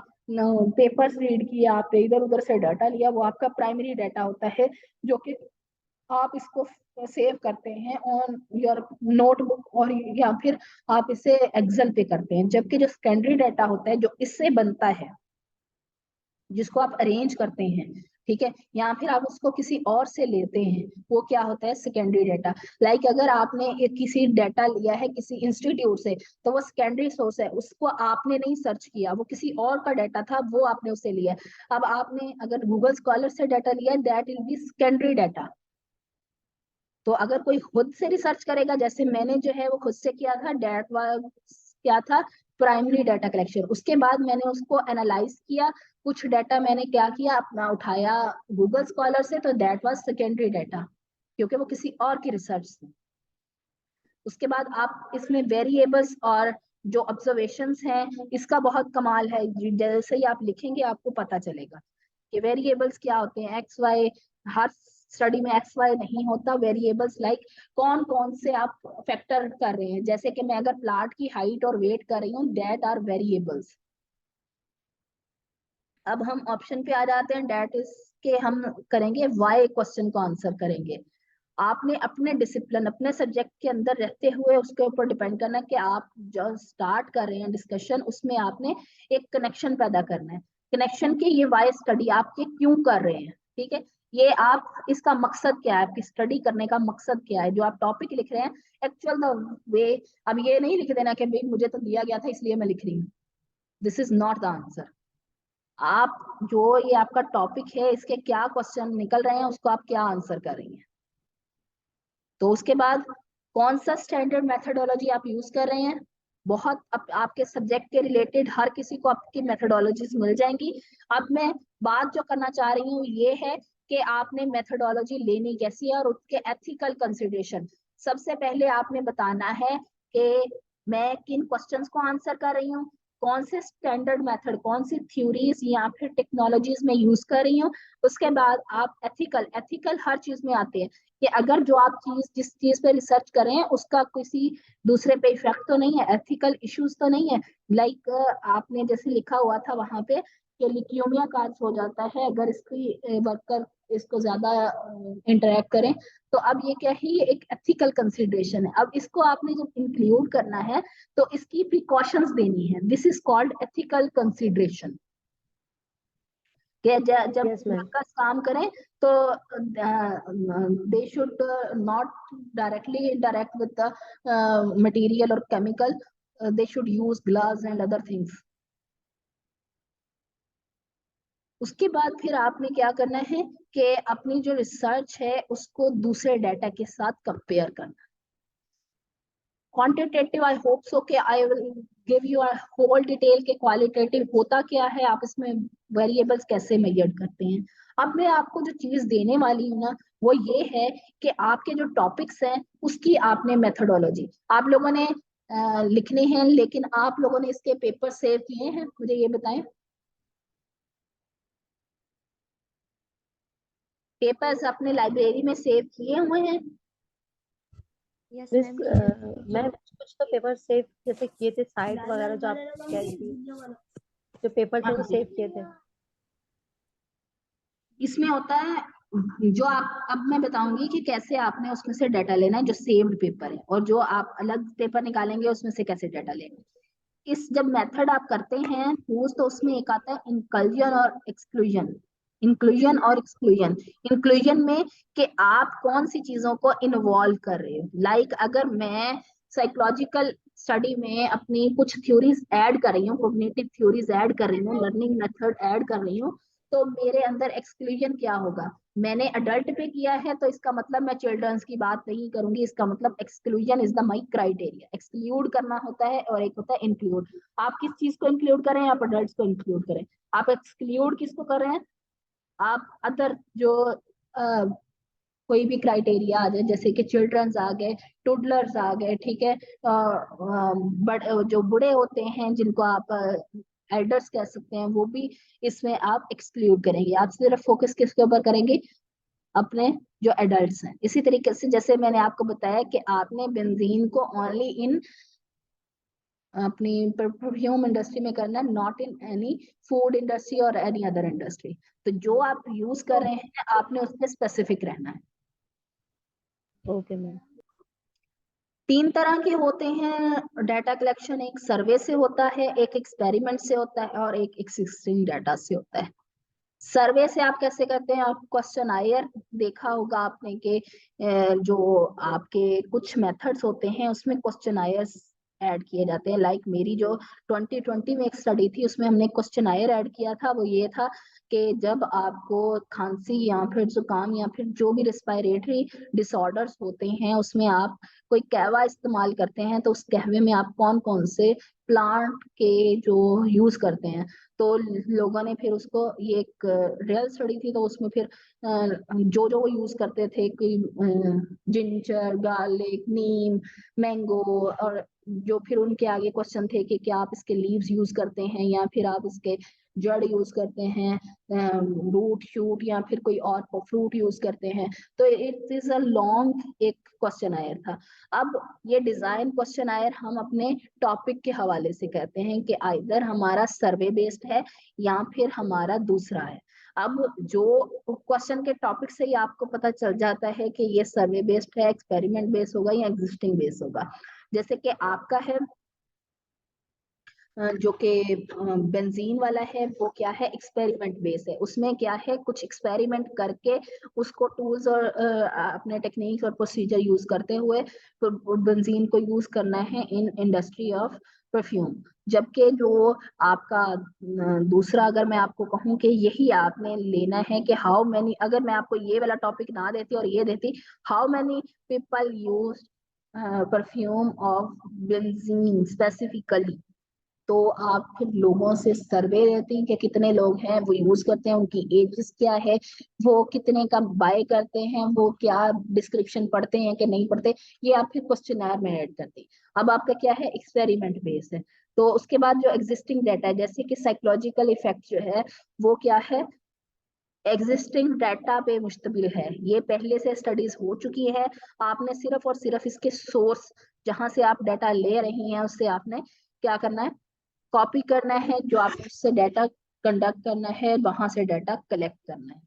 पेपर्स रीड किया, आपने इधर उधर से डाटा लिया, वो आपका प्राइमरी डाटा होता है, जो कि आप इसको सेव करते हैं ऑन योर नोटबुक, और या फिर आप इसे एक्सेल पे करते हैं। जबकि जो सेकेंडरी डाटा होता है जो इससे बनता है, जिसको आप अरेंज करते हैं, ठीक है, या फिर आप उसको किसी और से लेते हैं, वो क्या होता है, सेकेंडरी डाटा। लाइक अगर आपने एक किसी डाटा लिया है किसी इंस्टीट्यूट से, तो वो सेकेंडरी सोर्स है, उसको आपने नहीं सर्च किया, वो किसी और का डाटा था, वो आपने उससे लिया। अब आपने अगर गूगल स्कॉलर से डाटा लिया, that will be secondary data. तो अगर कोई खुद से रिसर्च करेगा, जैसे मैंने जो है वो खुद से किया था, डेट वाज क्या था, प्राइमरी डाटा कलेक्शन। उसके बाद मैंने उसको एनालाइज किया, कुछ डाटा मैंने क्या किया, अपना उठाया गूगल स्कॉलर से, तो दैट वाज सेकेंडरी डाटा, क्योंकि वो किसी और की रिसर्च थी। उसके बाद आप इसमें वेरिएबल्स और जो ऑब्जर्वेशंस हैं, इसका बहुत कमाल है। जैसे ही आप लिखेंगे आपको पता चलेगा कि वेरिएबल्स क्या होते हैं। एक्स वाई, हर स्टडी में एक्स वाई नहीं होता, वेरिएबल्स लाइक कौन कौन से आप फैक्टर कर रहे हैं। जैसे कि मैं अगर प्लाट की हाइट और वेट कर रही हूँ, दैट आर वेरिएबल्स। अब हम ऑप्शन पे आ जाते हैं, डेट इज के हम करेंगे वाई क्वेश्चन को आंसर करेंगे। आपने अपने डिसिप्लिन, अपने सब्जेक्ट के अंदर रहते हुए उसके ऊपर डिपेंड करना है कि आप जो स्टार्ट कर रहे हैं डिस्कशन, उसमें आपने एक कनेक्शन पैदा करना है। कनेक्शन के ये वाई स्टडी आपके क्यों कर रहे हैं, ठीक है, ये आप इसका मकसद क्या है, आपकी स्टडी करने का मकसद क्या है, जो आप टॉपिक लिख रहे हैं एक्चुअल द वे। अब ये नहीं लिख देना कि भाई मुझे तो दिया गया था इसलिए मैं लिख रही हूँ, this is not the answer. आप जो ये आपका टॉपिक है, इसके क्या क्वेश्चन निकल रहे हैं, उसको आप क्या आंसर कर रही हैं। तो उसके बाद कौन सा स्टैंडर्ड मेथोडोलॉजी आप यूज कर रहे हैं, बहुत आपके सब्जेक्ट के रिलेटेड हर किसी को आपकी मेथोडोलॉजीज मिल जाएंगी। अब मैं बात जो करना चाह रही हूँ ये है कि आपने मेथोडोलॉजी लेनी कैसी है और उसके एथिकल कंसिडरेशन। सबसे पहले आपने बताना है कि मैं किन क्वेश्चंस को आंसर कर रही हूँ, कौन से स्टैंडर्ड मेथड, कौन सी थ्योरीज या फिर टेक्नोलॉजीज में यूज कर रही हूँ। उसके बाद आप एथिकल, एथिकल हर चीज में आते हैं कि अगर जो आप जिस चीज पे रिसर्च कर रहे हैं उसका किसी दूसरे पे इफेक्ट तो नहीं है, एथिकल इश्यूज तो नहीं है। लाइक आपने जैसे लिखा हुआ था वहां पे कि लिक्यूमिया काज हो जाता है अगर इसकी वर्कर इसको ज्यादा इंटरेक्ट करें। तो अब ये क्या है, ये एक एथिकल कंसिडरेशन है। अब इसको आपने जब इंक्लूड करना है तो इसकी प्रिकॉशंस देनी है, this is called ethical consideration. जब यस मैम। वर्कर्स काम करें तो they should not directly interact with the material और chemical, they should use gloves and other things. उसके बाद फिर आपने क्या करना है कि अपनी जो रिसर्च है उसको दूसरे डाटा के साथ कंपेयर करना। क्वांटिटेटिव आई होप सो कि I will give you a whole detail के क्वालिटेटिव होता क्या है, आप इसमें वेरिएबल्स कैसे मेजर करते हैं। अब मैं आपको जो चीज देने वाली हूँ ना वो ये है कि आपके जो टॉपिक्स हैं उसकी आपने मेथोडोलॉजी आप लोगों ने लिखने हैं, लेकिन आप लोगों ने इसके पेपर सेव किए हैं, मुझे ये बताएं। पेपर्स अपने लाइब्रेरी में सेव किए हुए हैं। मिस मैं कुछ तो पेपर सेव जैसे किए थे, साइट वगैरह जो आप कह रही थी, जो पेपर थे हाँ वो जी, सेव किए थे। इसमें होता है जो आप, अब मैं बताऊंगी कि कैसे आपने उसमें से डाटा लेना है जो सेव्ड पेपर है, और जो आप अलग पेपर निकालेंगे उसमें से कैसे डाटा लेंगे। इस जब मेथड आप करते हैं यूज तो उसमें एक आता है इंक्लूजन और एक्सक्लूजन। इंक्लूजन और एक्सक्लूजन, इंक्लूजन में कि आप कौन सी चीजों को इन्वॉल्व कर रहे हो। लाइक अगर मैं साइकोलॉजिकल स्टडी में अपनी कुछ थ्योरीज ऐड कर रही हूँ, कोग्निटिव थ्योरीज ऐड कर रही हूँ, लर्निंग मेथड ऐड कर रही हूँ, तो मेरे अंदर एक्सक्लूजन क्या होगा। मैंने अडल्ट पे किया है तो इसका मतलब मैं चिल्ड्रंस की बात नहीं करूंगी, इसका मतलब exclusion is the my criteria. Exclude करना होता है और एक होता है इंक्लूड। आप किस चीज को इंक्लूड करें, आप अडल्ट को इंक्लूड करें। आप एक्सक्लूड किसको कर रहे हैं, आप अदर जो कोई भी क्राइटेरिया आ जाए, जैसे कि चिल्ड्रंस आ गए, टुडलर्स आ गए, ठीक है, जो बूढ़े होते हैं जिनको आप एल्डर्स कह सकते हैं, वो भी इसमें आप एक्सक्लूड करेंगे। आप सिर्फ फोकस किसके ऊपर करेंगे, अपने जो एडल्ट्स हैं। इसी तरीके से जैसे मैंने आपको बताया कि आपने बेंजीन को ओनली इन अपनी परफ्यूम इंडस्ट्री में करना है, not in any food industry और एनी अदर इंडस्ट्री। तो जो आप यूज कर रहे हैं आपने उसमें स्पेसिफिक रहना है। Okay ma'am. तीन तरह के होते हैं डाटा कलेक्शन, एक सर्वे से होता है, एक एक्सपेरिमेंट से होता है और एक एक्सिस्टिंग डाटा से होता है। सर्वे से आप कैसे करते हैं, आप क्वेश्चन आयर देखा होगा आपने कि जो आपके कुछ मेथड्स होते हैं उसमें क्वेश्चन आयर्स ऐड किए जाते हैं। लाइक मेरी जो 2020 में एक स्टडी थी उसमें हमने क्वेश्चन आयर ऐड किया था, वो ये था कि जब आपको खांसी या फिर जुकाम या फिर जो भी रिस्पायरेटरी डिसऑर्डर्स होते हैं उसमें आप कोई कहवा इस्तेमाल करते हैं तो उस कहवे में आप कौन कौन से प्लांट के जो यूज करते हैं। तो लोगों ने फिर उसको, ये एक रियल स्टडी थी, तो उसमें फिर जो जो वो यूज करते थे कि जिंजर, गार्लिक, नीम, मैंगो, और जो फिर उनके आगे क्वेश्चन थे कि क्या आप इसके लीव्स यूज करते हैं या फिर आप इसके जड़ यूज करते हैं, रूट शूट या फिर कोई और फ्रूट यूज करते हैं। तो इट इज अ लॉन्ग एक क्वेश्चन आयर था। अब ये डिजाइन क्वेश्चन आयर हम अपने टॉपिक के हवाले से कहते हैं कि आइदर हमारा सर्वे बेस्ड है या फिर हमारा दूसरा है। अब जो क्वेश्चन के टॉपिक से ही आपको पता चल जाता है कि ये सर्वे बेस्ड है, एक्सपेरिमेंट बेस्ड होगा या एग्जिस्टिंग बेस्ड होगा। जैसे कि आपका है जो कि बेंजीन वाला है, वो क्या है, एक्सपेरिमेंट बेस है। उसमें क्या है, कुछ एक्सपेरिमेंट करके उसको टूल्स और अपने टेक्निक्स और प्रोसीजर यूज करते हुए तो बेंजीन को यूज करना है इन इंडस्ट्री ऑफ परफ्यूम। जबकि जो आपका दूसरा, अगर मैं आपको कहूँ कि यही आपने लेना है कि हाउ मैनी, अगर मैं आपको ये वाला टॉपिक ना देती और ये देती, how many people use perfume of benzene specifically, तो आप फिर लोगों से सर्वे लेते हैं कि कितने लोग हैं वो यूज करते हैं, उनकी एजेस क्या है, वो कितने का बाय करते हैं, वो क्या डिस्क्रिप्शन पढ़ते हैं कि नहीं पढ़ते, ये आप फिर क्वेश्चनर में ऐड करते हैं। अब आपका क्या है, एक्सपेरिमेंट बेस है। तो उसके बाद जो एग्जिस्टिंग डाटा है, जैसे कि साइकोलॉजिकल इफेक्ट जो है, वो क्या है, एग्जिस्टिंग डाटा पे मुश्तमिल है। ये पहले से स्टडीज हो चुकी है, आपने सिर्फ और सिर्फ इसके सोर्स जहां से आप डाटा ले रही हैं उससे आपने क्या करना है, कॉपी करना है, जो आप उससे डाटा कंडक्ट करना है वहां से डाटा कलेक्ट करना है।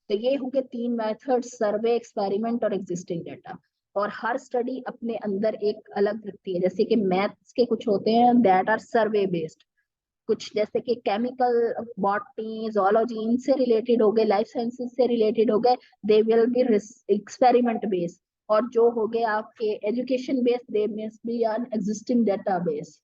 तो ये होंगे तीन मेथड, सर्वे, एक्सपेरिमेंट और एग्जिस्टिंग डाटा। और हर स्टडी अपने अंदर एक अलग रखती है। जैसे कि मैथ्स के कुछ होते हैं दैट आर सर्वे बेस्ड, कुछ जैसे कि केमिकल, बॉटनी, जोलॉजी, इनसे रिलेटेड हो गए, लाइफ साइंसेज से रिलेटेड हो गए, they will be experiment based. और जो हो गए आपके education based, they must be on existing data based.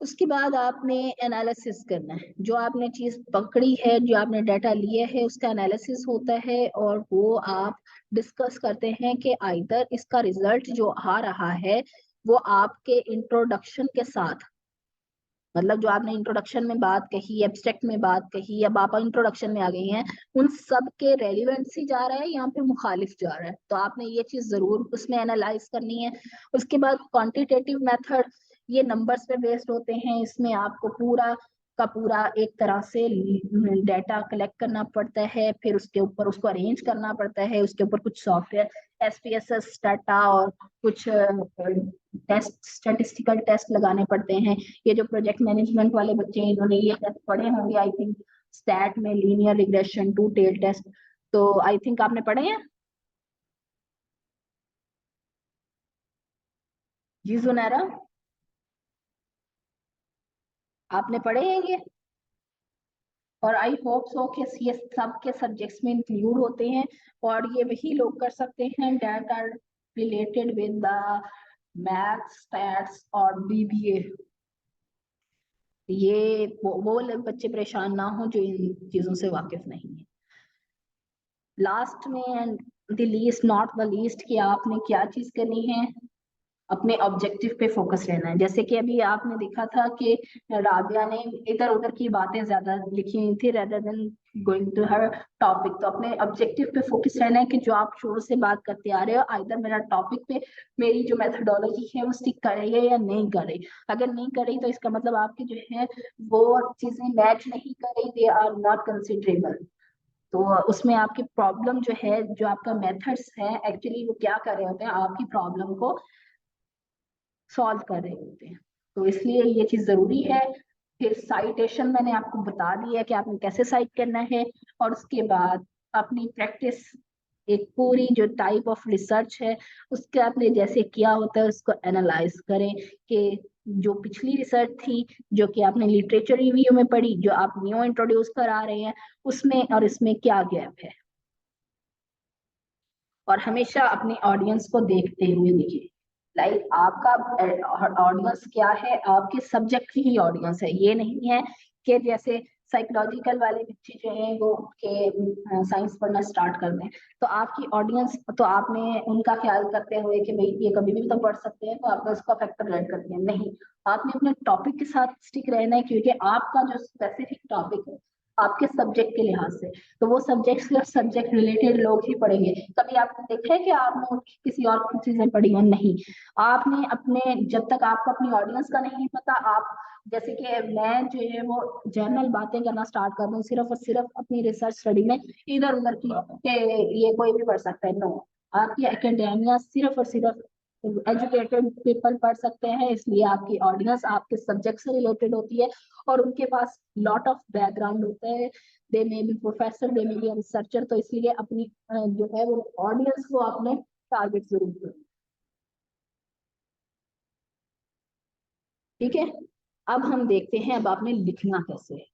उसके बाद आपने एनालिसिस करना है, जो आपने चीज पकड़ी है, जो आपने डाटा लिया है, उसका एनालिसिस होता है और वो आप डिस्कस करते हैं कि आइदर इसका रिजल्ट जो आ रहा है वो आपके इंट्रोडक्शन के साथ, मतलब जो आपने इंट्रोडक्शन में बात कही, एब्स्ट्रैक्ट में बात कही, अब आप इंट्रोडक्शन में आ गई हैं, उन सब के रेलिवेंस ही जा रहा है या फिर मुखालिफ जा रहा है, तो आपने ये चीज जरूर उसमें एनालाइज करनी है। उसके बाद क्वांटिटेटिव मेथड, ये नंबर्स पे बेस्ड होते हैं, इसमें आपको पूरा का पूरा एक तरह से डाटा कलेक्ट करना पड़ता है, फिर उसके ऊपर उसको अरेंज करना पड़ता है, उसके ऊपर कुछ सॉफ्टवेयर, एसपीएसएस डाटा और कुछ टेस्ट, स्टैटिस्टिकल टेस्ट लगाने पड़ते हैं। ये जो प्रोजेक्ट मैनेजमेंट वाले बच्चे हैं, इन्होंने ये टेस्ट पढ़े होंगे आई थिंक, स्टैट में linear regression, two tail test, तो आई थिंक आपने पढ़े हैं। जी जुनैरा, आपने पढ़े हैं ये? और आई होप सो कि ये सब के सब्जेक्ट्स में इंक्लूड होते हैं, और ये वही लोग कर सकते हैं that are related with the maths, stats और बीबीए। ये वो लोग बच्चे परेशान ना हो जो इन चीजों से वाकिफ नहीं है। लास्ट में and the least not the least, कि आपने क्या चीज करनी है, अपने ऑब्जेक्टिव पे फोकस रहना है। जैसे कि अभी आपने देखा था कि राबिया ने इधर उधर की बातें ज्यादा लिखी हुई थी रेदर देन गोइंग टू हर टॉपिक। तो अपने ऑब्जेक्टिव पे फोकस रहना है कि जो आप शुरू से बात करते आ रहे हो, आइदर मेरा टॉपिक पे मेरी जो मेथोडोलॉजी है वो स्टिक कर रही है या नहीं कर रही। अगर नहीं कर रही तो इसका मतलब आपकी जो है वो चीजें मैच नहीं कर रही, दे आर नॉट कंसिडरेबल। तो उसमें आपकी प्रॉब्लम जो है, जो आपका मेथड्स है, एक्चुअली वो क्या कर रहे होते हैं, आपकी प्रॉब्लम को सॉल्व कर रहे होते हैं। तो इसलिए ये चीज जरूरी है। फिर साइटेशन मैंने आपको बता दिया कि आपने कैसे साइट करना है। और उसके बाद अपनी प्रैक्टिस, एक पूरी जो टाइप ऑफ रिसर्च है उसके आपने जैसे किया होता है उसको एनालाइज करें कि जो पिछली रिसर्च थी, जो कि आपने लिटरेचर रिव्यू में पढ़ी, जो आप न्यू इंट्रोड्यूस करा रहे हैं, उसमें और इसमें क्या गैप है। और हमेशा अपनी ऑडियंस को देखते हुए लिखिए। लाइक आपका ऑडियंस क्या है, आपके सब्जेक्ट की ही ऑडियंस है। ये नहीं है कि जैसे साइकोलॉजिकल वाले बच्चे जो हैं वो के साइंस पढ़ना स्टार्ट कर दें, तो आपकी ऑडियंस, तो आपने उनका ख्याल करते हुए कि भाई ये कभी भी तो पढ़ सकते हैं, तो आपने उसका फैक्टर ऐड कर दिया, नहीं। आपने अपने टॉपिक के साथ स्टिक रहना है, क्योंकि आपका जो स्पेसिफिक टॉपिक है आपके सब्जेक्ट के लिहाज से, तो वो सब्जेक्ट सिर्फ सब्जेक्ट रिलेटेड लोग ही पढ़ेंगे। कभी आपने देखा है कि आपने किसी और की चीजें पढ़ी हो? नहीं। आपने अपने, जब तक आपको अपनी ऑडियंस का नहीं पता, आप जैसे कि मैं जो है वो जनरल बातें करना स्टार्ट कर दूं सिर्फ और सिर्फ अपनी रिसर्च स्टडी में इधर उधर की, कि ये कोई भी पढ़ सकता है, नो। आपकी एकेडेमिया सिर्फ और सिर्फ एजुकेटेड पीपल पढ़ सकते हैं, इसलिए आपकी ऑडियंस आपके सब्जेक्ट से रिलेटेड होती है और उनके पास लॉट ऑफ बैकग्राउंड होता है, they may be professor, they may be researcher, तो इसलिए अपनी जो है वो ऑडियंस को आपने टारगेट जरूर करें। ठीक है, अब हम देखते हैं अब आपने लिखना कैसे है।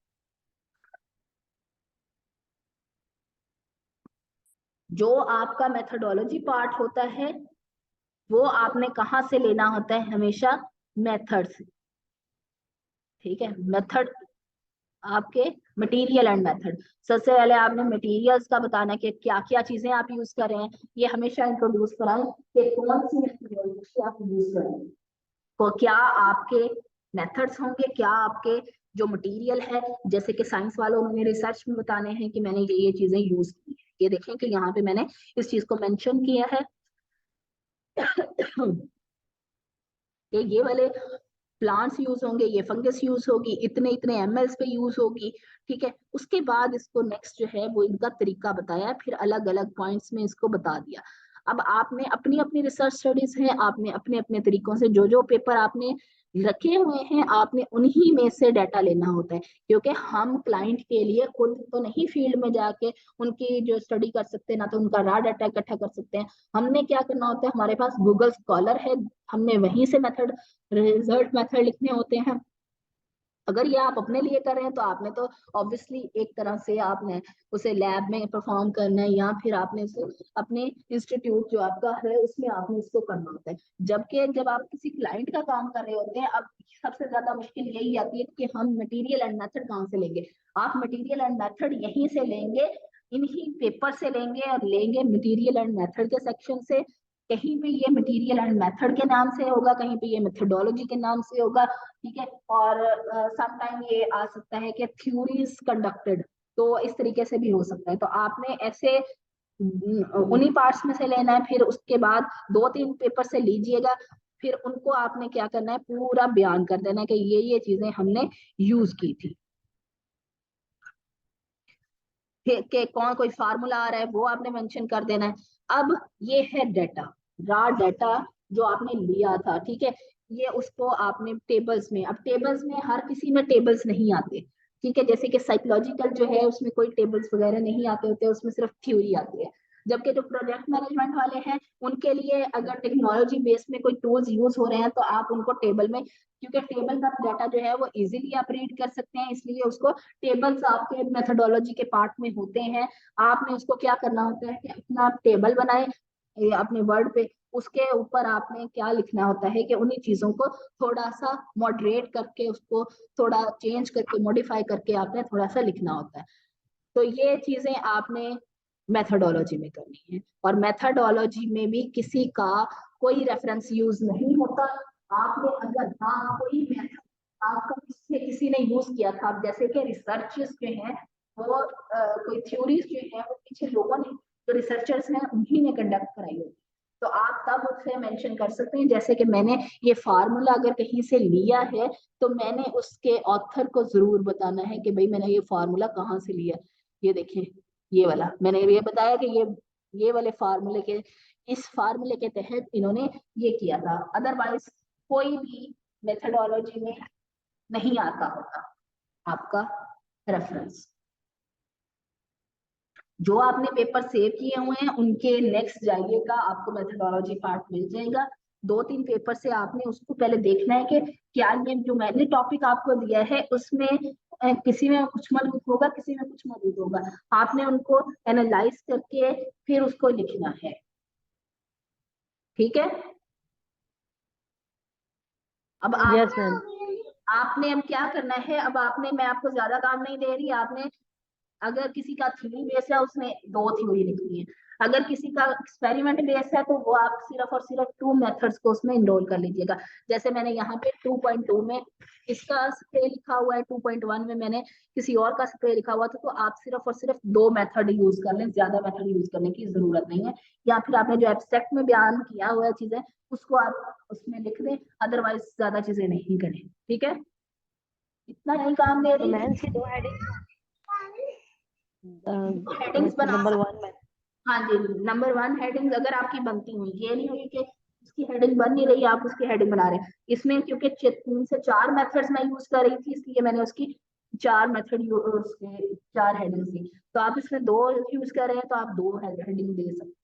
जो आपका मेथोडोलॉजी पार्ट होता है वो आपने कहाँ से लेना होता है, हमेशा मेथड से। ठीक है, मेथड आपके मटेरियल एंड मेथड, सबसे पहले आपने मटेरियल्स का बताना कि क्या क्या चीजें आप यूज कर रहे हैं, ये हमेशा इंट्रोड्यूस कराएं कि कौन सी मेथोडोलॉजी आप यूज कर रहे हैं, तो क्या आपके मेथड्स होंगे, क्या आपके जो मटेरियल है, जैसे कि साइंस वालों ने रिसर्च में बताने हैं कि मैंने ये चीजें यूज की है। ये देखें कि यहाँ पे मैंने इस चीज को मेंशन किया है कि ये वाले प्लांट्स यूज होंगे, ये फंगस यूज होगी, इतने इतने ml पे यूज होगी। ठीक है, उसके बाद इसको नेक्स्ट जो है वो इनका तरीका बताया, फिर अलग अलग पॉइंट्स में इसको बता दिया। अब आपने अपनी अपनी रिसर्च स्टडीज हैं, आपने अपने अपने तरीकों से जो जो पेपर आपने रखे हुए हैं आपने उन्हीं में से डाटा लेना होता है, क्योंकि हम क्लाइंट के लिए खुद तो नहीं फील्ड में जाके उनकी जो स्टडी कर सकते हैं, ना तो उनका रॉ डाटा इकट्ठा कर सकते हैं। हमने क्या करना होता है, हमारे पास गूगल स्कॉलर है, हमने वहीं से मेथड रिजल्ट मेथड लिखने होते हैं। अगर ये आप अपने लिए कर रहे हैं तो आपने तो ऑब्वियसली एक तरह से आपने उसे लैब में परफॉर्म करना है, या फिर आपने उसे अपने इंस्टीट्यूट जो आपका है उसमें आपने इसको करना होता है। जबकि जब आप किसी क्लाइंट का काम कर रहे होते हैं, अब सबसे ज्यादा मुश्किल यही आती है कि हम मटेरियल एंड मेथड कहाँ से लेंगे। आप मटेरियल एंड मेथड यहीं से लेंगे, इन्हीं पेपर से लेंगे, और लेंगे मटेरियल एंड मेथड के सेक्शन से। कहीं पे ये मटेरियल एंड मेथड के नाम से होगा, कहीं पे ये मेथोडोलॉजी के नाम से होगा। ठीक है, और समटाइम ये आ सकता है कि थ्योरीज कंडक्टेड, तो इस तरीके से भी हो सकता है। तो आपने ऐसे उन्हीं पार्ट्स में से लेना है, फिर उसके बाद 2-3 पेपर से लीजिएगा, फिर उनको आपने क्या करना है, पूरा बयान कर देना है कि ये चीजें हमने यूज की थी। कि कौन कोई फार्मूला आ रहा है वो आपने मेंशन कर देना है। अब ये है डाटा, रॉ डाटा जो आपने लिया था। ठीक है, ये उसको आपने टेबल्स में, अब टेबल्स में हर किसी में टेबल्स नहीं आते। ठीक है, जैसे कि साइकोलॉजिकल जो है उसमें कोई टेबल्स वगैरह नहीं आते होते, उसमें सिर्फ थ्योरी आती है। जबकि जो प्रोजेक्ट मैनेजमेंट वाले हैं उनके लिए अगर टेक्नोलॉजी बेस में कोई टूल्स यूज हो रहे हैं तो आप उनको टेबल में, क्योंकि टेबल का डाटा जो है वो इजीली आप रीड कर सकते हैं, इसलिए उसको टेबल्स आपके मेथोडोलॉजी के पार्ट में होते हैं। आपने उसको क्या करना होता है कि अपना टेबल बनाए अपने वर्ड पे, उसके ऊपर आपने क्या लिखना होता है कि उन्हीं चीजों को थोड़ा सा मॉडरेट करके, उसको थोड़ा चेंज करके, मॉडिफाई करके आपने थोड़ा सा लिखना होता है। तो ये चीजें आपने मेथोडोलॉजी में करनी है, और मेथोडोलॉजी में भी किसी का कोई रेफरेंस यूज नहीं होता। आपने अगर हाँ कोई मेथड आपका किसी ने यूज किया था, जैसे कि रिसर्चेस जो हैं वो कोई थ्योरीज जो है वो पीछे लोगों ने, जो रिसर्चर्स हैं उन्हीं ने कंडक्ट कराई होती, तो आप तब उससे मेंशन कर सकते हैं। जैसे कि मैंने ये फार्मूला अगर कहीं से लिया है तो मैंने उसके ऑथर को जरूर बताना है कि भाई मैंने ये फार्मूला कहाँ से लिया। ये देखिए, ये वाला मैंने ये बताया कि ये वाले फार्मूले के, इस फार्मूले के तहत इन्होंने ये किया था, अदरवाइज कोई भी मेथोडोलॉजी में नहीं आता होगा आपका रेफरेंस। जो आपने पेपर सेव किए हुए हैं उनके नेक्स्ट जाइएगा, आपको मेथोडोलॉजी पार्ट मिल जाएगा। 2-3 पेपर से आपने उसको पहले देखना है कि क्या ये जो मैंने टॉपिक आपको दिया है उसमें किसी में कुछ मौजूद होगा, किसी में कुछ मौजूद होगा। आपने उनको एनालाइज करके फिर उसको लिखना है। ठीक है, अब यस मैम। आपने अब क्या करना है, अब आपने, मैं आपको ज्यादा काम नहीं दे रही, आपने अगर किसी का थ्योरी बेस है उसमें 2 थ्योरी लिखनी है, अगर किसी का एक्सपेरिमेंट बेस है तो वो आप सिर्फ और सिर्फ 2 मेथड्स को उसमें इनरोल कर लीजिएगा। जैसे मैंने यहाँ पे 2.2 में इसका स्प्रे लिखा हुआ है, 2.1 में मैंने किसी और का स्प्रे लिखा हुआ था, तो आप सिर्फ और सिर्फ 2 मेथड यूज कर लें, ज्यादा मेथड यूज करने की जरूरत नहीं है। या फिर आपने जो एब्स्ट्रैक्ट में बयान किया हुआ है चीजें उसको आप उसमें लिख दें, अदरवाइज ज्यादा चीजें नहीं करें। ठीक है, इतना नहीं काम दे तो रही, मैम की 2 हेडिंग हेडिंग्स बना नंबर सकते। 1 में। हाँ जी, नंबर 1 हेडिंग्स अगर आपकी बनती हुई, ये नहीं हुई कि उसकी हेडिंग बन नहीं रही, आप उसकी हेडिंग बना रहे हैं। इसमें क्योंकि 3 से 4 मेथड्स मैं यूज कर रही थी, इसलिए मैंने उसकी 4 मेथड उसके 4 हेडिंग थी। तो आप इसमें 2 यूज कर रहे हैं तो आप 2 हेडिंग दे सकते हैं।